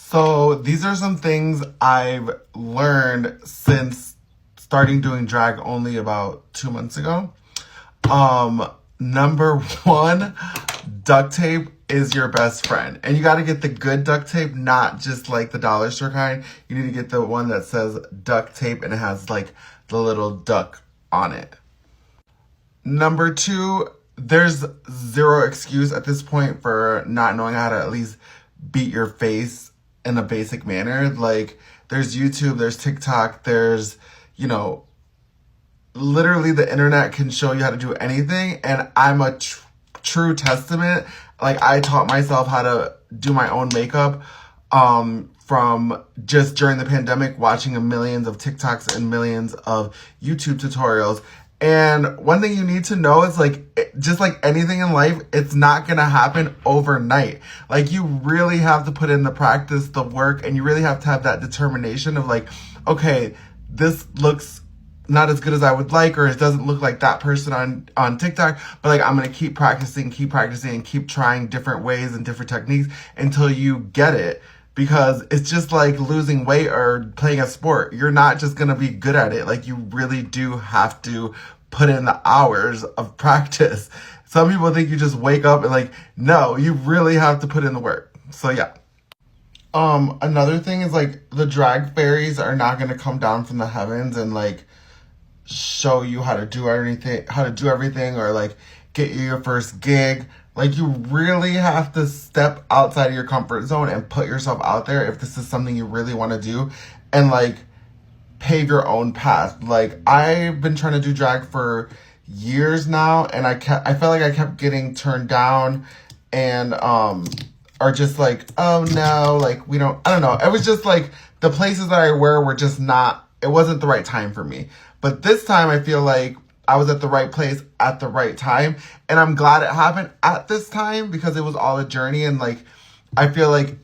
So these are some things I've learned since starting doing drag only about 2 months ago. Number one, duct tape is your best friend. And you got to get the good duct tape, not just like the dollar store kind. You need to get the one that says duct tape and it has like the little duck on it. Number two, there's zero excuse at this point for not knowing how to at least beat your face in a basic manner. Like, there's YouTube, there's TikTok, there's, literally the internet can show you how to do anything. And I'm a true testament. Like, I taught myself how to do my own makeup from just during the pandemic, watching millions of TikToks and millions of YouTube tutorials. And one thing you need to know is, like, just like anything in life, it's not going to happen overnight. Like, you really have to put in the practice, the work, and you really have to have that determination of like, okay, this looks not as good as I would like, or it doesn't look like that person on TikTok, but like, I'm going to keep practicing, and keep trying different ways and different techniques until you get it. Because it's just like losing weight or playing a sport. You're not just going to be good at it. Like, you really do have to put in the hours of practice. Some people think you just wake up and like, no, you really have to put in the work. So yeah. Another thing is, like, the drag fairies are not going to come down from the heavens and like show you how to do everything, or like get you your first gig. Like, you really have to step outside of your comfort zone and put yourself out there if this is something you really want to do, and like pave your own path. Like, I've been trying to do drag for years now, and I felt like I kept getting turned down, and are just like, oh no, like, I don't know. It was just like the places that I were just not, it wasn't the right time for me. But this time I feel like I was at the right place at the right time. And I'm glad it happened at this time, because it was all a journey. And like, I feel like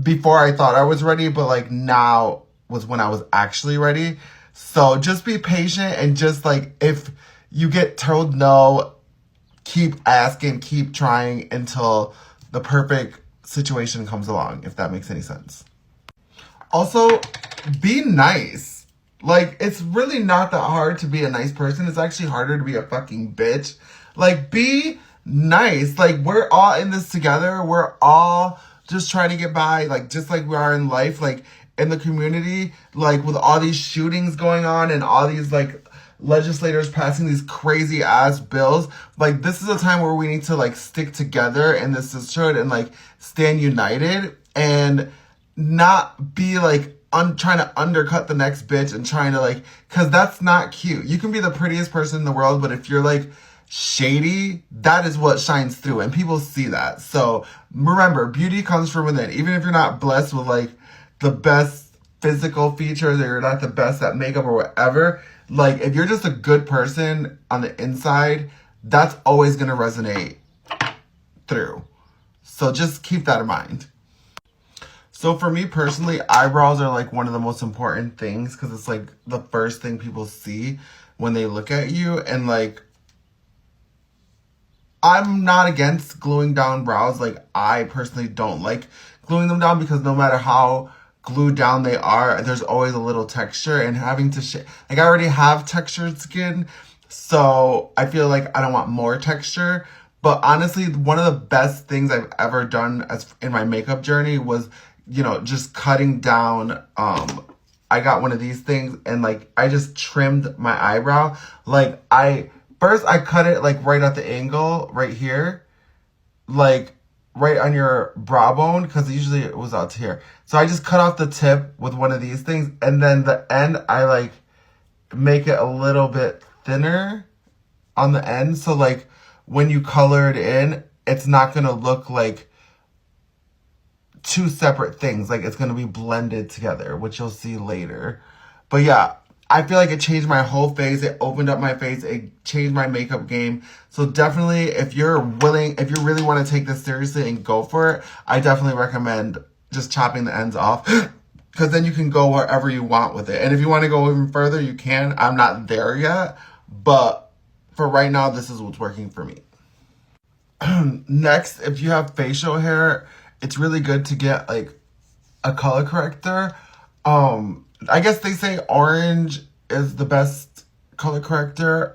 before I thought I was ready, but like now was when I was actually ready. So just be patient, and just like, if you get told no, keep asking, keep trying until the perfect situation comes along, if that makes any sense. Also, be nice. Like, it's really not that hard to be a nice person. It's actually harder to be a fucking bitch. Like, be nice. Like, we're all in this together. We're all just trying to get by, like, just like we are in life, like, in the community, like, with all these shootings going on and all these, like, legislators passing these crazy ass bills. Like, this is a time where we need to, like, stick together in this sisterhood and, like, stand united and not be, like, trying to undercut the next bitch and trying to, like, because that's not cute. You can be the prettiest person in the world, but if you're like shady, that is what shines through, and people see that. So remember, beauty comes from within. Even if you're not blessed with like the best physical features, or you're not the best at makeup or whatever, like, if you're just a good person on the inside, that's always going to resonate through. So just keep that in mind. So for me personally, eyebrows are like one of the most important things, because it's like the first thing people see when they look at you. And like, I'm not against gluing down brows. Like, I personally don't like gluing them down, because no matter how glued down they are, there's always a little texture, and having to like, I already have textured skin, so I feel like I don't want more texture. But honestly, one of the best things I've ever done in my makeup journey was, just cutting down. I got one of these things, and like, I just trimmed my eyebrow. Like, first I cut it like right at the angle right here, like right on your brow bone, because usually it was out here. So I just cut off the tip with one of these things, and then the end I like make it a little bit thinner on the end, so like when you color it in, it's not gonna look like two separate things. Like, it's gonna be blended together, which you'll see later. But yeah, I feel like it changed my whole face. It opened up my face. It changed my makeup game. So definitely, if you really want to take this seriously and go for it, I definitely recommend just chopping the ends off, because then you can go wherever you want with it. And if you want to go even further, you can. I'm not there yet, but for right now, this is what's working for me. Next, if you have facial hair, it's really good to get like a color corrector. I guess they say orange is the best color corrector.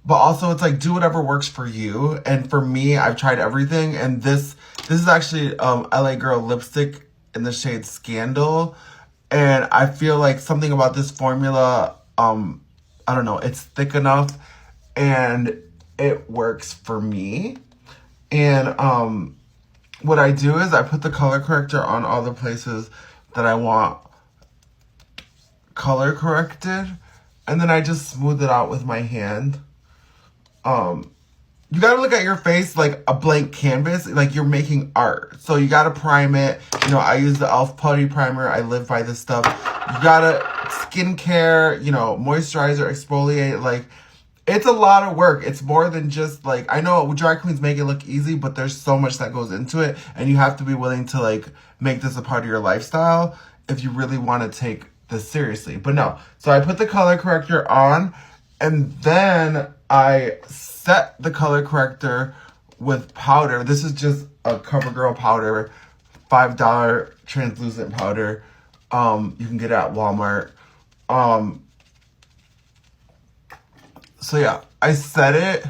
But also it's like do whatever works for you. And for me, I've tried everything, and this is actually LA Girl lipstick in the shade Scandal. And I feel like something about this formula, I don't know, it's thick enough and it works for me. And what I do is I put the color corrector on all the places that I want color corrected, and then I just smooth it out with my hand. You gotta look at your face like a blank canvas, like you're making art. So you gotta prime it. You know, I use the e.l.f. Putty Primer. I live by this stuff. You gotta skincare, you know, moisturizer, exfoliate. Like, it's a lot of work. It's more than just like, I know drag queens make it look easy, but there's so much that goes into it. And you have to be willing to like make this a part of your lifestyle if you really want to take this seriously. But no, so I put the color corrector on, and then I set the color corrector with powder. This is just a CoverGirl powder, $5 translucent powder. You can get it at Walmart. So yeah, I set it,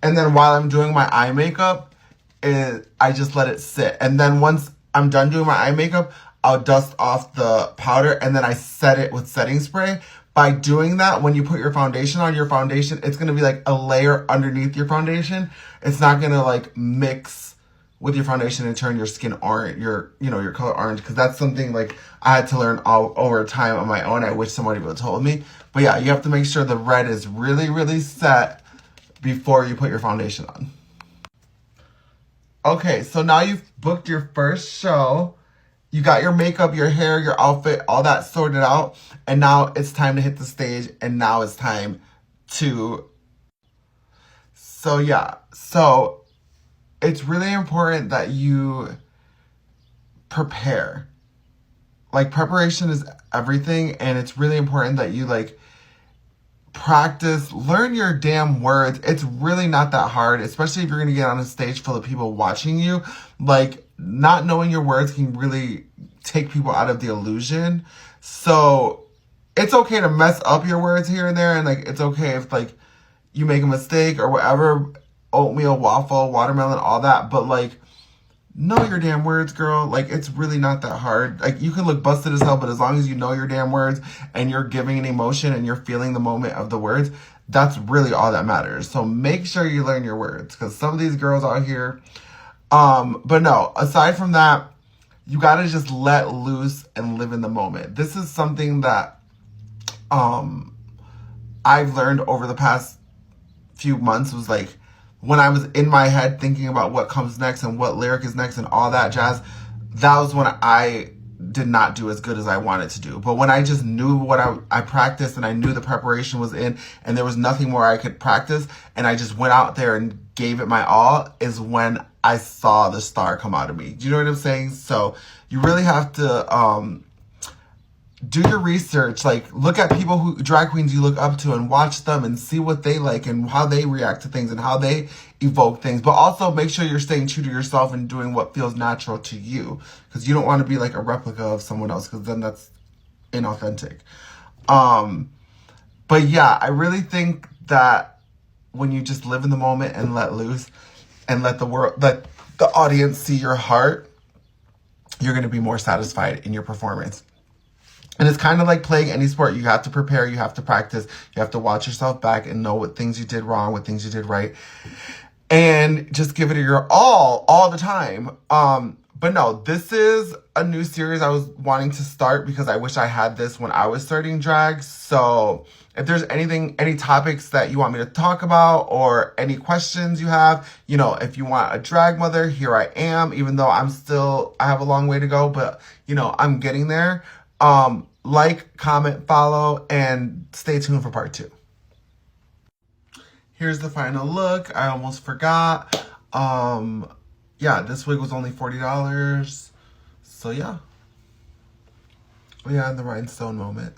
and then while I'm doing my eye makeup, I just let it sit. And then once I'm done doing my eye makeup, I'll dust off the powder, and then I set it with setting spray. By doing that, when you put your foundation on, your foundation, it's going to be like a layer underneath your foundation. It's not going to like mix with your foundation and turn your skin orange, your color orange. Because that's something like I had to learn all over time on my own. I wish somebody would have told me. But yeah, you have to make sure the red is really, really set before you put your foundation on. Okay, so now you've booked your first show. You got your makeup, your hair, your outfit, all that sorted out. And now it's time to hit the stage. And now it's time to... So yeah. So it's really important that you prepare. Like, preparation is everything. And it's really important that you like practice, learn your damn words. It's really not that hard, especially if you're going to get on a stage full of people watching you. Like, not knowing your words can really take people out of the illusion. So it's okay to mess up your words here and there, and like it's okay if like you make a mistake or whatever, oatmeal, waffle, watermelon, all that, but like know your damn words, girl. Like, it's really not that hard. Like, you can look busted as hell, but as long as you know your damn words and you're giving an emotion and you're feeling the moment of the words, that's really all that matters. So make sure you learn your words, because some of these girls out here, but no, aside from that, you gotta just let loose and live in the moment. This is something that I've learned over the past few months, was like, when I was in my head thinking about what comes next and what lyric is next and all that jazz, that was when I did not do as good as I wanted to do. But when I just knew what I practiced, and I knew the preparation was in, and there was nothing more I could practice, and I just went out there and gave it my all, is when I saw the star come out of me. Do you know what I'm saying? So you really have to do your research. Like, look at people who, drag queens you look up to, and watch them and see what they like and how they react to things and how they evoke things. But also make sure you're staying true to yourself and doing what feels natural to you, because you don't want to be like a replica of someone else, because then that's inauthentic. But yeah, I really think that when you just live in the moment and let loose and let the world, let the audience see your heart, you're going to be more satisfied in your performance. And it's kind of like playing any sport. You have to prepare, you have to practice, you have to watch yourself back and know what things you did wrong, what things you did right. And just give it your all the time. But no, this is a new series I was wanting to start, because I wish I had this when I was starting drag. So if there's any topics that you want me to talk about, or any questions you have, you know, if you want a drag mother, here I am, even though I have a long way to go, but you know, I'm getting there. Like, comment, follow, and stay tuned for part 2. Here's the final look. I almost forgot. Yeah, this wig was only $40. So yeah. Oh yeah, and the rhinestone moment.